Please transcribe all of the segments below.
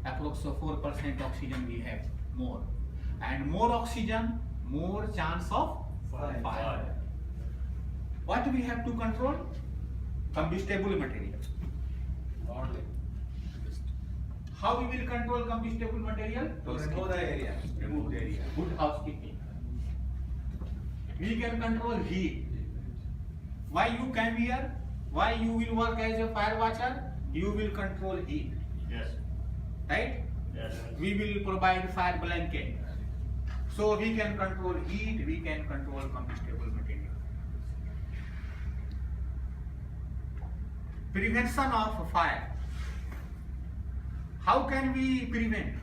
approx 4% oxygen we have more, and more oxygen, more chance of fire. What we have to control? Combustible material. How we will control combustible material? Remove the area. Remove the area. Good housekeeping. We can control heat. Why you came here? Why you will work as a fire watcher? You will control heat. Yes. Right? Yes. We will provide fire blanket. So we can control heat, we can control combustible material. Prevention of fire. How can we prevent?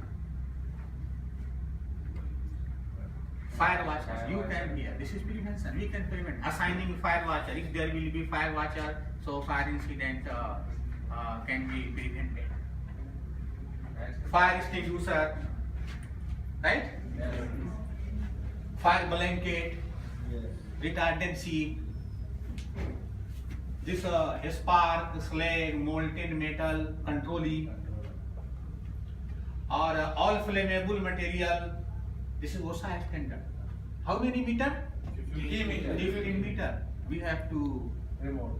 Fire watchers, you can hear. This is prevention. We can prevent. Assigning fire watcher. If there will be fire watcher, so fire incident can be prevented. Fire extinguisher, right? Fire blanket, retardancy. This spark, slag, molten metal controlling, or all flammable material. This is OSHA standard. How many meter? 50 meter. 15 meter. We have to Remove.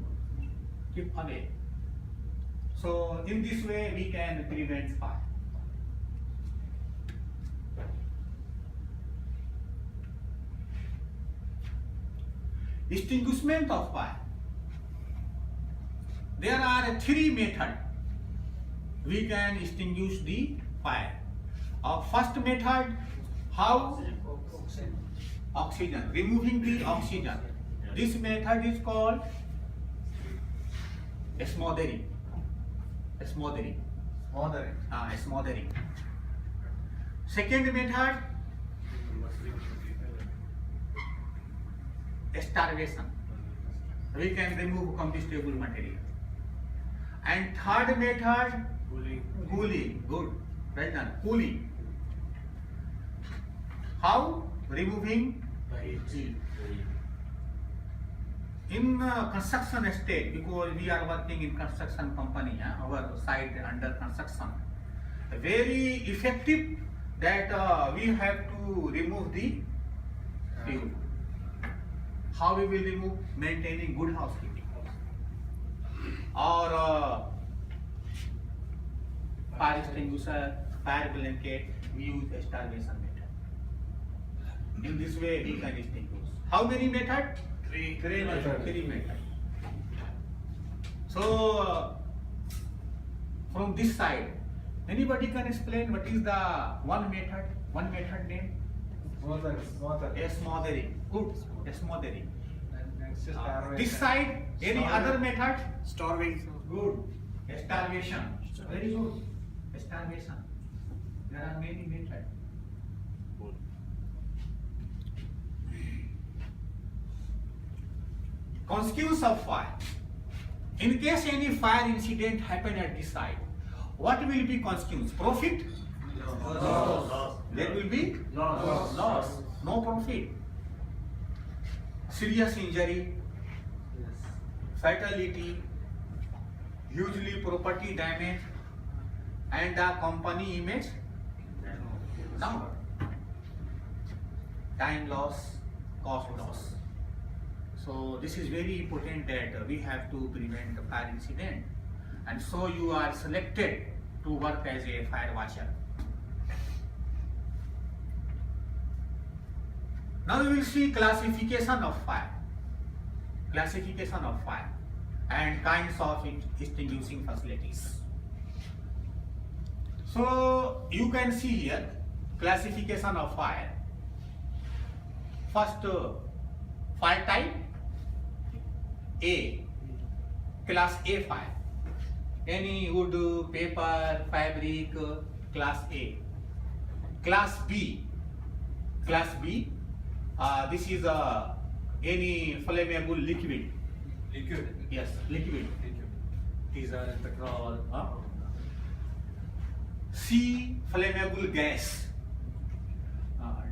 keep away. So in this way we can prevent fire. Extinguishment of fire. There are three methods we can extinguish the fire. First method, how? Oxygen, removing the oxygen. This method is called smothering. Smothering. Smothering. Smothering. Second method, starvation. We can remove combustible material. And third method, cooling. Good. Well done. Cooling. How? Removing heat. In construction state, because we are working in construction company, our site under construction, very effective that we have to remove the fuel. How we will remove? Maintaining good housekeeping. Or fire extinguisher, fire blanket, we use the starvation method. In this way we can extinguish. How many methods? Three methods. Three methods. So from this side, anybody can explain what is the one method name? Smothering. Smothering. Good. Smothering. Next is starvation. This side, any other method? Starving. Good. Starvation. Very good. Starvation. There are many methods. Consequence of fire. In case any fire incident happen at this site, what will be consequence? Profit? Loss. There will be loss. No profit. Serious injury, fatality, hugely property damage, and the company image down. Time loss, cost loss. So this is very important that we have to prevent the fire incident, and so you are selected to work as a fire watcher. Now we will see classification of fire. Classification of fire and kinds of extinguishing facilities. So you can see here classification of fire. First, fire type A, class A fire. Any wood, paper, fabric, class A. Class B, this is any flammable liquid. Liquid. Yes, liquid. These are petrol. C, flammable gas.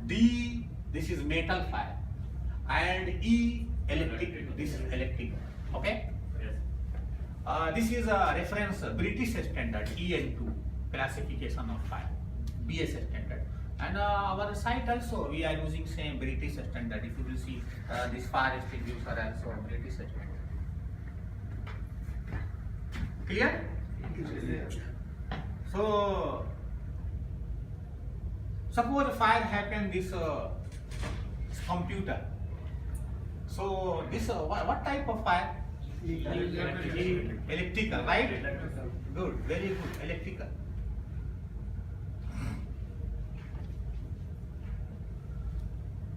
D, this is metal fire. And E, electric. This is electric. Okay? Yes. This is a reference British standard EN2. classification of fire, BS standard. And our site also, we are using same British standard. If you will see this fire extinguisher also British standard. Clear? So, suppose fire happen this computer. So this what type of fire? Electrical, right? Good, very good, electrical.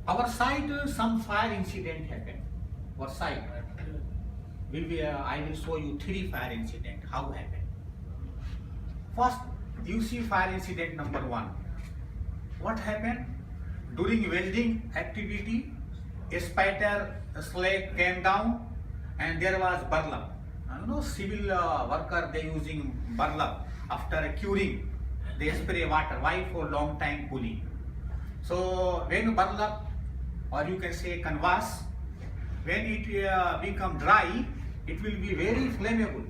Our site, some fire incident happened. Our site, I will show you 3 fire incident. How happened? First, you see fire incident number 1. What happened? During welding activity, a spatter slag came down, and there was burlap. Civil worker, they using burlap after curing. They spray water. Why? For long time cooling. So when burlap, or you can say canvas, when it become dry, it will be very flammable.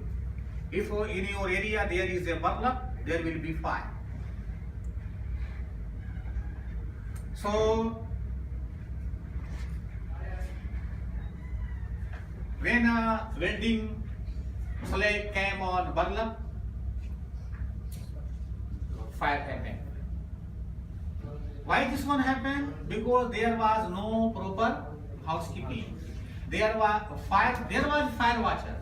If in your area there is a burlap, there will be fire. So when welding slag came on burlap, fire happened. Why this one happened? Because there was no proper housekeeping. There was fire watcher,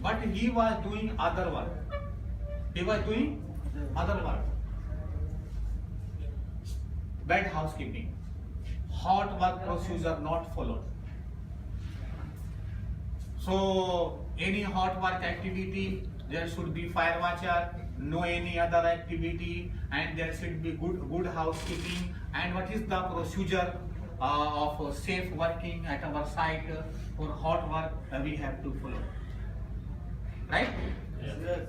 but he was doing other work. Bad housekeeping. Hot work procedure not followed. So any hot work activity, there should be fire watcher, no any other activity, and there should be good housekeeping. And what is the procedure of safe working at our site for hot work? We have to follow, right? Yes.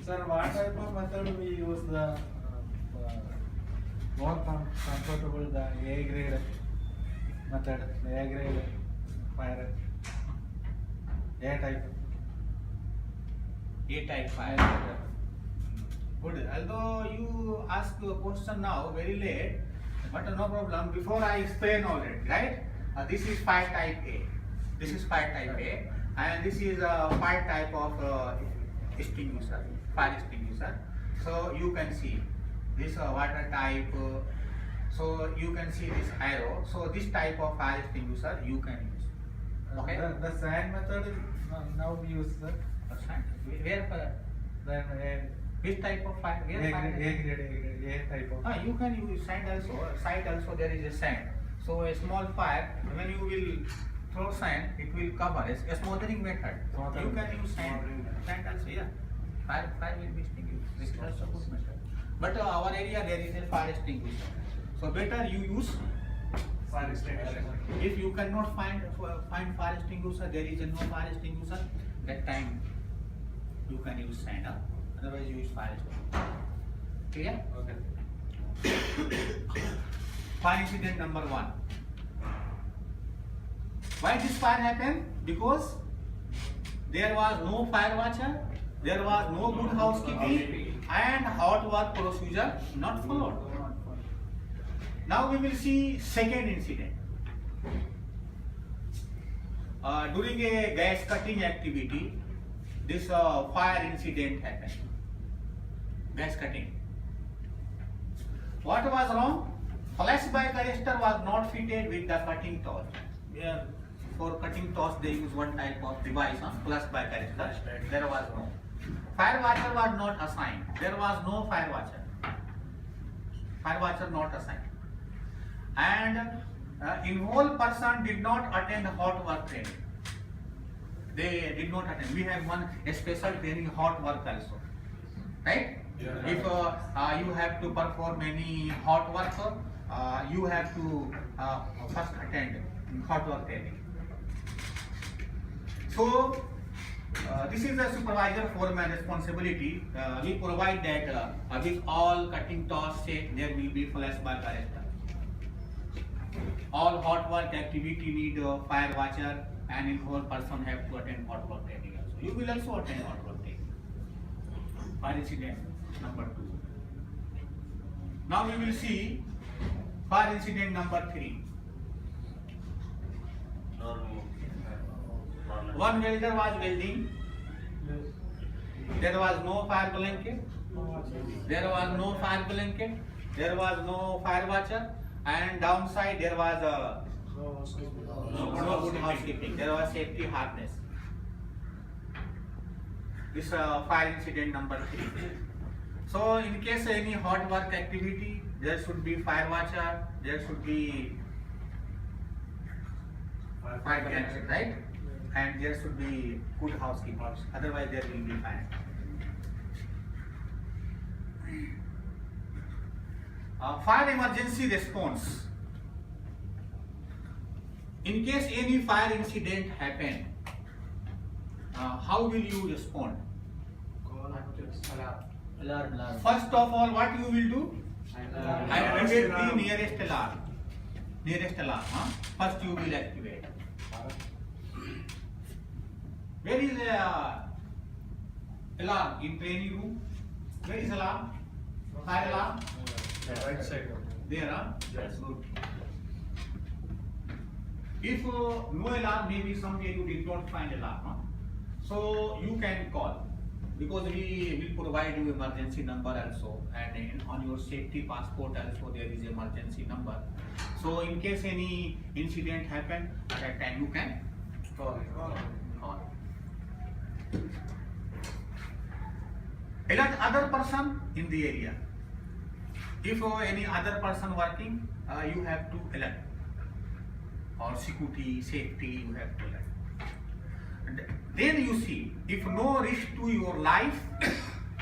Sir, what type of method we use the more comfortable the A grade method, A grade fire, A type. A-type fire method. Good. Although you ask a question now, very late, but no problem. Before I explain already, right? This is fire type A. This is fire type A, and this is a fire type of extinguisher, fire extinguisher. So you can see this water type. So you can see this arrow. So this type of fire extinguisher you can use. Okay. The sand method is now we use the Where? then Which type of fire? A Where fire? grade A type of. You can use sand also. Site also there is a sand. So a small fire, when you will throw sand, it will cover. It's a smothering method. You can use sand. Sand also, yeah. Fire will be extinguished. This is also a good method. But our area there is a fire extinguisher. So better you use Fire extinguisher. If you cannot find fire extinguisher, there is no fire extinguisher. That time you can use sand. Otherwise you use fire extinguisher. Clear? Okay. Fire incident number 1. Why this fire happened? Because there was no fire watcher, there was no good housekeeping, and hot work procedure not followed. Now we will see second incident. During a gas cutting activity, this fire incident happened. Gas cutting. What was wrong? Flashback arrestor was not fitted with the cutting torch. Yeah, for cutting torch they use one type of device, flashback arrestor. There was no. Fire watcher was not assigned. There was no fire watcher. Fire watcher not assigned. And involved person did not attend hot work training. They did not attend. We have one special training hot work also, right? Yeah. If you have to perform any hot work, you have to first attend hot work training. So this is the supervisor foreman responsibility. We provide that with all cutting torch set there will be flashback arrestor. All hot work activity need a fire watcher, and involved person have to attend hot work training also. You will also attend hot work training. Fire incident number 2. Now we will see fire incident number 3. One welder was welding. There was no fire blanket. There was no fire blanket. There was no fire watcher. And downside there was no good housekeeping. There was safety harness. This fire incident number 3. So in case any hot work activity, there should be fire watcher. There should be fire blanket, right? And there should be good housekeeping. Otherwise there will be fire. Fire emergency response. In case any fire incident happen, how will you respond? Alarm. First of all, what you will do? Activate the nearest alarm. Nearest alarm. First you will activate. Where is alarm? In training room? Where is alarm? Fire alarm? Right side. There, Yes. Good. If no alarm, maybe somewhere you did not find alarm, so you can call, because we will provide you emergency number also, and on your safety passport also there is emergency number. So in case any incident happen, at that time you can call. Alert other person in the area. If any other person working, you have to alert. Or security, safety, you have to alert. And then you see, if no risk to your life,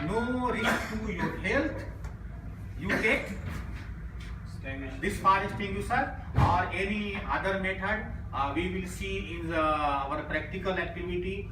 no risk to your health, you take this fire extinguisher or any other method. We will see in our practical activity.